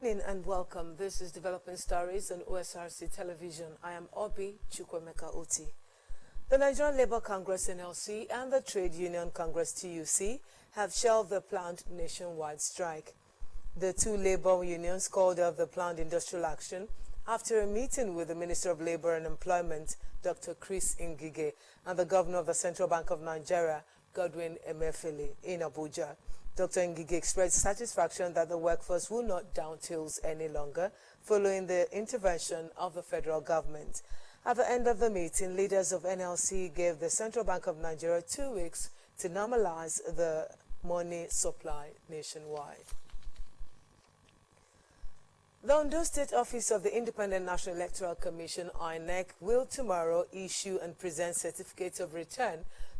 Good evening and welcome. This is Developing Stories on Osrc Television. I am Obi Chukwemeka Oti. The Nigerian Labour Congress NLC and the Trade Union Congress TUC have shelved the planned nationwide strike. The two labour unions called off the planned industrial action after a meeting with the Minister of Labour and Employment, Dr. Chris Ngige, and the Governor of the Central Bank of Nigeria, Godwin Emefiele, in Abuja. Dr. Ngige expressed satisfaction that the workforce will not down tools any longer following the intervention of the federal government. At the end of the meeting, leaders of NLC gave the Central Bank of Nigeria 2 weeks to normalize the money supply nationwide. The Ondo State Office of the Independent National Electoral Commission, INEC, will tomorrow issue and present certificates of return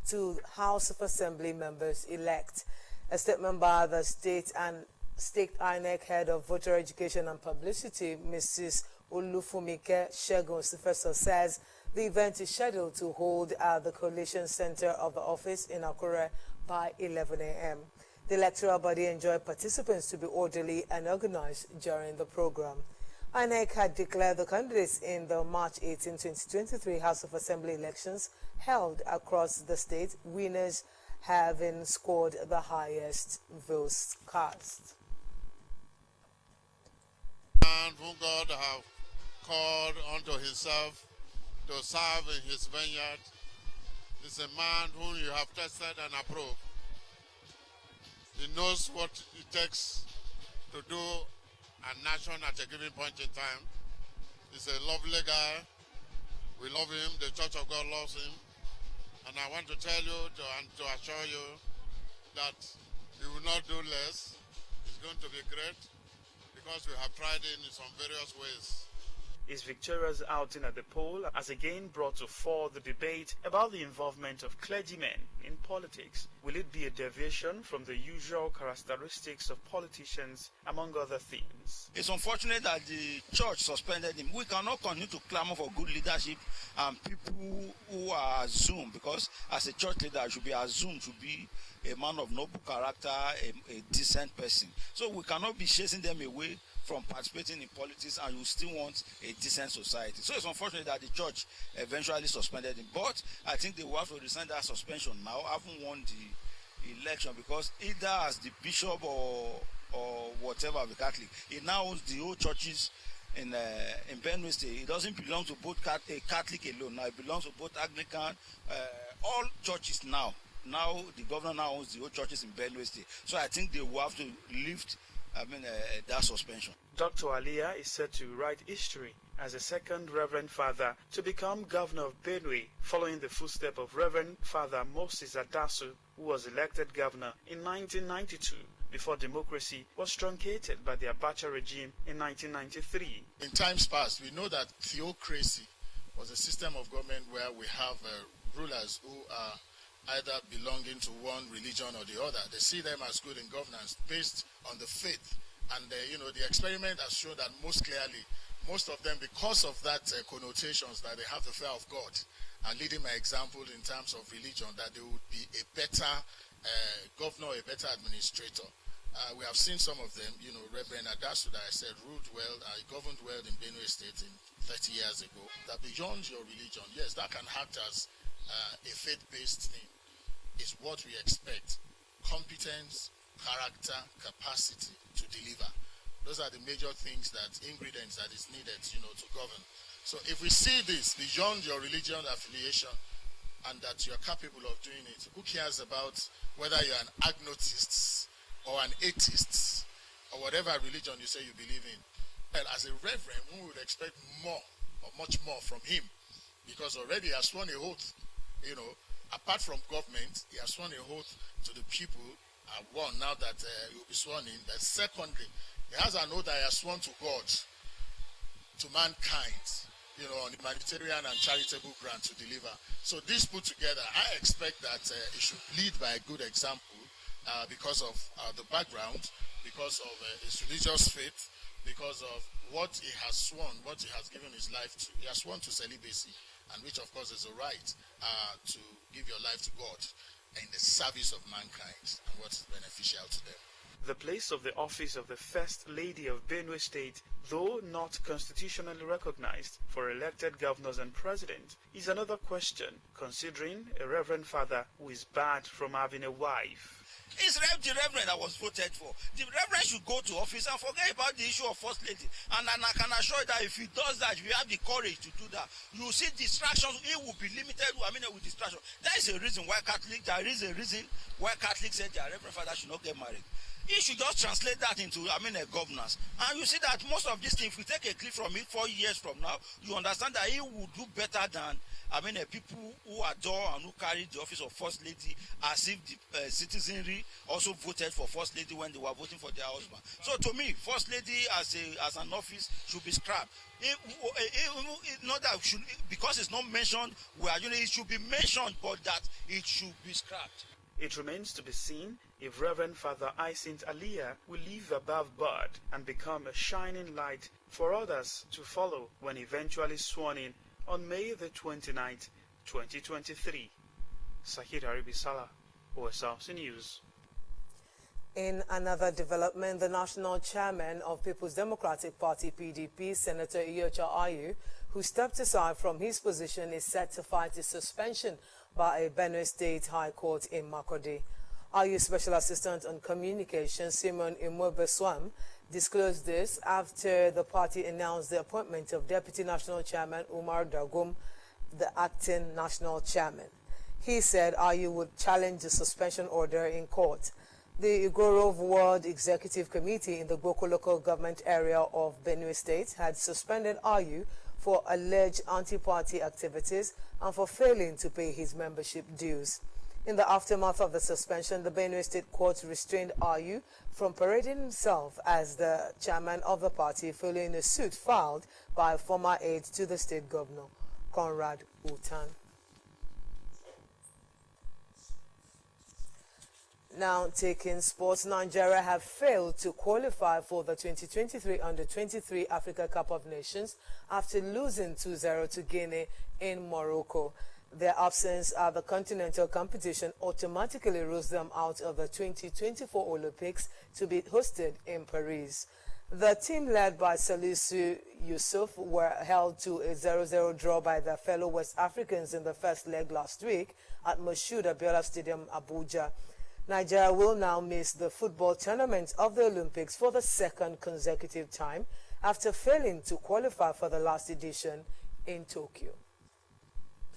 to House of Assembly members-elect. A statement by the state INEC head of voter education and publicity, Mrs. Olufumike Shegun Sifeso, says the event is scheduled to hold at the Coalition Center of the office in Akure by 11 a.m. The electoral body enjoined participants to be orderly and organized during the program. INEC had declared the candidates in the March 18, 2023 House of Assembly elections held across the state, winners having scored the highest votes cast. And whom God have called unto himself to serve in his vineyard is a man whom you have tested and approved. He knows what it takes to do a nation at a given point in time. He's a lovely guy. We love him. The Church of God loves him. And I want to tell you and to assure you that he will not do less. It's going to be great because we have tried it in some various ways. His victorious outing at the poll has again brought to fore the debate about the involvement of clergymen in politics. Will it be a deviation from the usual characteristics of politicians, among other themes? It's unfortunate that the church suspended him. We cannot continue to clamor for good leadership and people who are assumed, because as a church leader, you should be assumed to be a man of noble character, a decent person. So we cannot be chasing them away from participating in politics, and you still want a decent society. So it's unfortunate that the church eventually suspended him. But I think they will have to rescind that suspension now, having won the election, because either as the bishop or whatever of the Catholic, he now owns the old churches in Benue State. It doesn't belong to both a Catholic alone. Now it belongs to both Anglican, all churches now. Now the governor now owns the old churches in Benue State. So I think they will have to lift that suspension. Dr. Aliyah is set to write history as a second Reverend Father to become governor of Benue, following the footsteps of Reverend Father Moses Adasu, who was elected governor in 1992 before democracy was truncated by the Abacha regime in 1993. In times past, we know that theocracy was a system of government where we have rulers who are either belonging to one religion or the other. They see them as good in governance based on the faith. And, the experiment has shown that most clearly, most of them, because of that connotations that they have the fear of God, are leading by example in terms of religion, that they would be a better governor, a better administrator. We have seen some of them, Reverend Adasu, that I said, ruled well, governed well in Benue State 30 years ago. That beyond your religion, yes, that can act as a faith-based thing, is what we expect. Competence, character, capacity to deliver. Those are the major things, ingredients that is needed, to govern. So if we see this beyond your religion affiliation and that you're capable of doing it, who cares about whether you're an agnotist or an atheist or whatever religion you say you believe in? Well, as a reverend, we would expect more or much more from him, because already he has sworn a oath. Apart from government, he has sworn a oath to the people. One, now that he will be sworn in. That secondly, he has an oath that he has sworn to God, to mankind, on the humanitarian and charitable grant to deliver. So this put together, I expect that he should lead by a good example because of the background, because of his religious faith, because of what he has sworn, what he has given his life to. He has sworn to celibacy, and which of course is a right to give your life to God in the service of mankind and what is beneficial to them. The place of the office of the First Lady of Benue State, though not constitutionally recognized for elected governors and president, is another question, considering a Reverend Father who is barred from having a wife. It's the Reverend that was voted for. The Reverend should go to office and forget about the issue of First Lady. And I can assure you that if he does that, if you have the courage to do that, you will see distractions. It will be limited, with distraction. There is a reason why Catholics said their Reverend Father should not get married. He should just translate that into, a governance. And you see that most of these things, if we take a clip from it 4 years from now, you understand that he will do better than, people who adore and who carry the office of First Lady as if the citizenry also voted for First Lady when they were voting for their husband. So to me, First Lady as an office should be scrapped. Not that should, because it's not mentioned, it should be mentioned, but that it should be scrapped. It remains to be seen if Reverend Father Hyacinth Aliyah will live above board and become a shining light for others to follow when eventually sworn in on May the 29th, 2023. Sahid Aribisala, Osrc News. In another development, the national chairman of People's Democratic Party, PDP, Senator Iyorchia Ayu, who stepped aside from his position, is set to fight a suspension by a Benue State High Court in Makurdi. Ayu Special Assistant on Communications, Simon Imwebeswam, disclosed this after the party announced the appointment of Deputy National Chairman Umar Dagum, the acting national chairman. He said Ayu would challenge the suspension order in court. The Igorov World Executive Committee in the Boko local government area of Benue State had suspended Ayu for alleged anti-party activities and for failing to pay his membership dues. In the aftermath of the suspension, the Benue State Court restrained Ayu from parading himself as the chairman of the party following a suit filed by a former aide to the state governor, Conrad Utan. Now taking sports, Nigeria have failed to qualify for the 2023 Under-23 Africa Cup of Nations after losing 2-0 to Guinea in Morocco. Their absence at the continental competition automatically rules them out of the 2024 Olympics to be hosted in Paris. The team led by Salisu Yusuf were held to a 0-0 draw by their fellow West Africans in the first leg last week at Moshood Abiola Stadium, Abuja. Nigeria will now miss the football tournament of the Olympics for the second consecutive time after failing to qualify for the last edition in Tokyo.